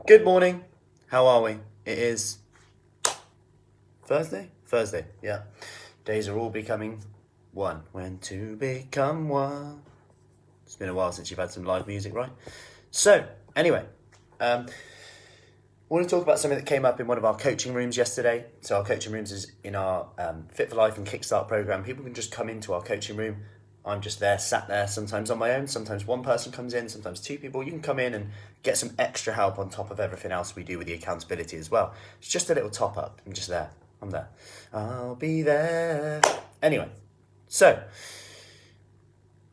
Good morning. How are we? It is Thursday? Thursday, yeah. Days are all becoming one. When to become one. It's been a while since you've had some live music, right? So, anyway, I want to talk about something that came up in one of our coaching rooms yesterday. So our coaching rooms is in our Fit for Life and Kickstart program. People can just come into our coaching room. I'm just there, sat there, sometimes on my own, sometimes one person comes in, sometimes two people. You can come in and get some extra help on top of everything else we do with the accountability as well. It's just a little top up. I'm just there. I'm there. I'll be there. Anyway, so,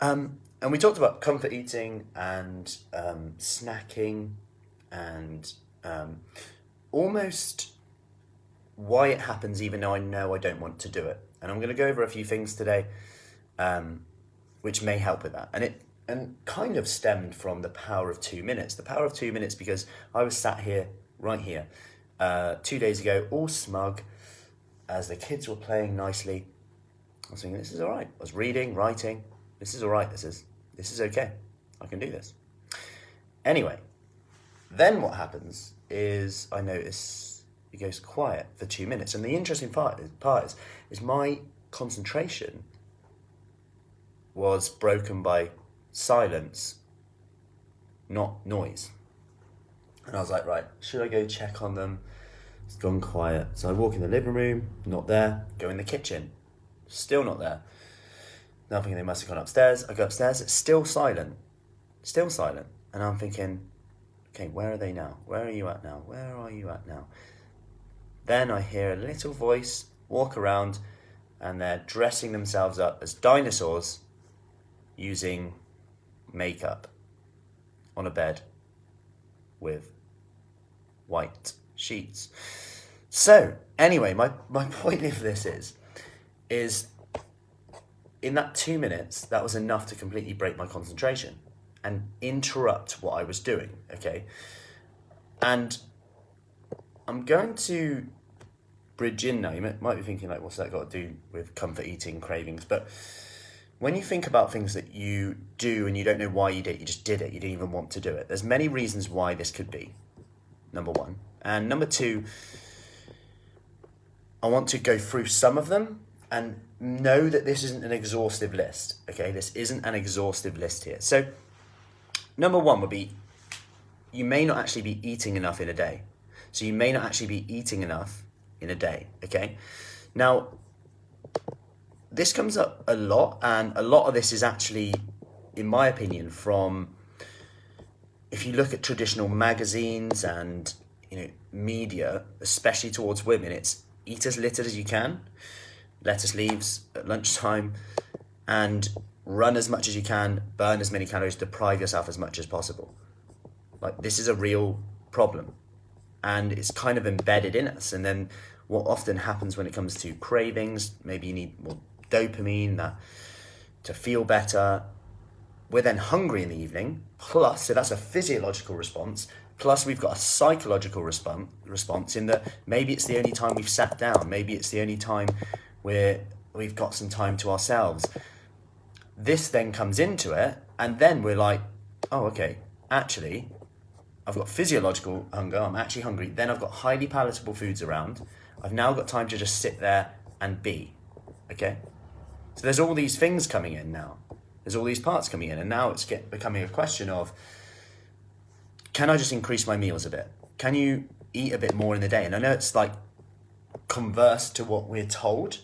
and we talked about comfort eating and snacking and almost why it happens even though I know I don't want to do it. And I'm going to go over a few things today which may help with that. And kind of stemmed from the power of 2 minutes. The power of 2 minutes because I was sat here, right here, 2 days ago, all smug, as the kids were playing nicely. I was thinking, this is all right. I was reading, writing. This is all right. This is okay. I can do this. Anyway, then what happens is I notice it goes quiet for 2 minutes. And the interesting part is my concentration was broken by silence, not noise. And I was like, right, should I go check on them? It's gone quiet. So I walk in the living room, not there. Go in the kitchen, still not there. Now I'm thinking they must have gone upstairs. I go upstairs, it's still silent. And I'm thinking, okay, where are they now? Where are you at now? Where are you at now? Then I hear a little voice walk around and they're dressing themselves up as dinosaurs using makeup on a bed with white sheets. So anyway, my point of this is in that 2 minutes, that was enough to completely break my concentration and interrupt what I was doing, okay? And I'm going to bridge in now. You might be thinking, like, what's that got to do with comfort eating, cravings? But when you think about things that you do and you don't know why you did it, you just did it, you didn't even want to do it. There's many reasons why this could be, number one. And number two, I want to go through some of them and know that this isn't an exhaustive list, okay? This isn't an exhaustive list here. So number one would be, you may not actually be eating enough in a day. So you may not actually be eating enough in a day, okay? Now, this comes up a lot, and a lot of this is actually, in my opinion, from, if you look at traditional magazines and, media, especially towards women, it's eat as little as you can, lettuce leaves at lunchtime, and run as much as you can, burn as many calories, deprive yourself as much as possible. Like, this is a real problem, and it's kind of embedded in us. And then what often happens when it comes to cravings, maybe you need more dopamine to feel better. We're then hungry in the evening, plus, so that's a physiological response, plus we've got a psychological response in that maybe it's the only time we've sat down, maybe it's the only time we've got some time to ourselves. This then comes into it, and then we're like, oh, okay, actually, I've got physiological hunger, I'm actually hungry, then I've got highly palatable foods around, I've now got time to just sit there and be, okay? So there's all these things coming in now. There's all these parts coming in, and now it's becoming a question of, can I just increase my meals a bit? Can you eat a bit more in the day? And I know it's like converse to what we're told,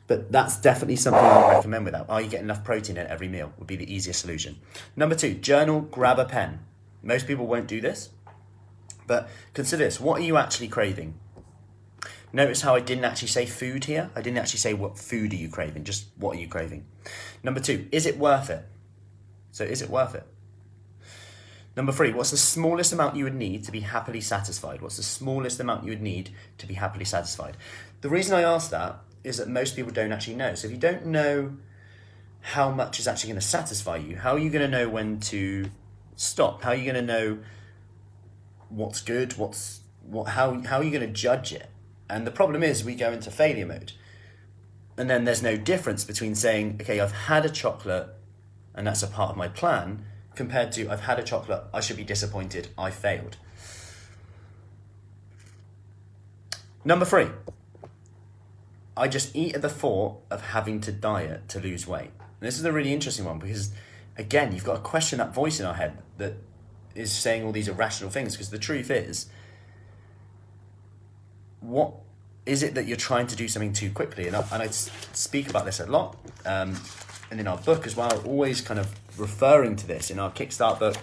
but that's definitely something I would recommend with that. Are you getting enough protein in every meal? Would be the easiest solution. Number two, journal, grab a pen. Most people won't do this, but consider this. What are you actually craving? Notice how I didn't actually say food here. I didn't actually say what food are you craving, just what are you craving. Number two, is it worth it? So is it worth it? Number three, what's the smallest amount you would need to be happily satisfied? What's the smallest amount you would need to be happily satisfied? The reason I ask that is that most people don't actually know. So if you don't know how much is actually going to satisfy you, how are you going to know when to stop? How are you going to know what's good? How are you going to judge it? And the problem is we go into failure mode. And then there's no difference between saying, okay, I've had a chocolate and that's a part of my plan, compared to I've had a chocolate, I should be disappointed, I failed. Number 3, I just eat at the thought of having to diet to lose weight. And this is a really interesting one because, again, you've got to question that voice in our head that is saying all these irrational things, because the truth is, what is it that you're trying to do something too quickly? And I speak about this a lot, and in our book as well, always kind of referring to this in our Kickstart book.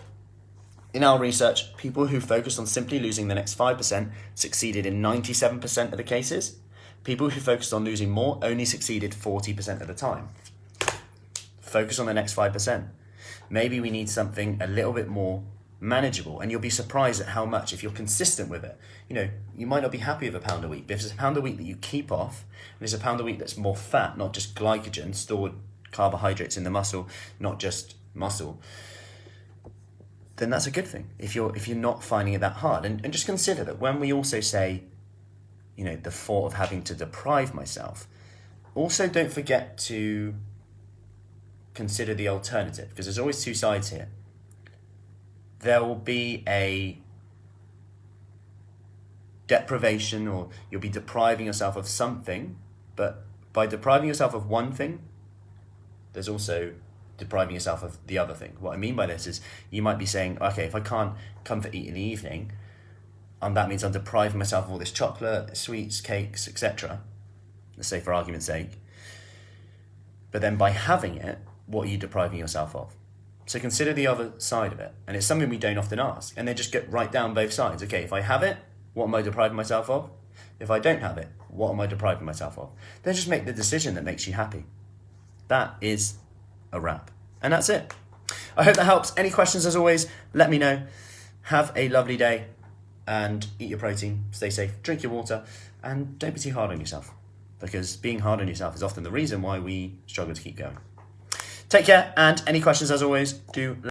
In our research, people who focused on simply losing the next 5% succeeded in 97% of the cases. People who focused on losing more only succeeded 40% of the time. Focus on the next 5%. Maybe we need something a little bit more manageable, and you'll be surprised at how much, if you're consistent with it. You know, you might not be happy with a pound a week, but if it's a pound a week that you keep off, and it's a pound a week that's more fat, not just glycogen, stored carbohydrates in the muscle, not just muscle, then that's a good thing if you're not finding it that hard. And just consider that when we also say, you know, the thought of having to deprive myself, also don't forget to consider the alternative, because there's always two sides here. There will be a deprivation, or you'll be depriving yourself of something, but by depriving yourself of one thing, there's also depriving yourself of the other thing. What I mean by this is, you might be saying, okay, if I can't comfort eat in the evening, that means I'm depriving myself of all this chocolate, sweets, cakes, etc. Let's say for argument's sake. But then by having it, what are you depriving yourself of? So consider the other side of it. And it's something we don't often ask. And then just write down both sides. Okay, if I have it, what am I depriving myself of? If I don't have it, what am I depriving myself of? Then just make the decision that makes you happy. That is a wrap. And that's it. I hope that helps. Any questions, as always, let me know. Have a lovely day and eat your protein, stay safe, drink your water, and don't be too hard on yourself, because being hard on yourself is often the reason why we struggle to keep going. Take care, and any questions, as always, do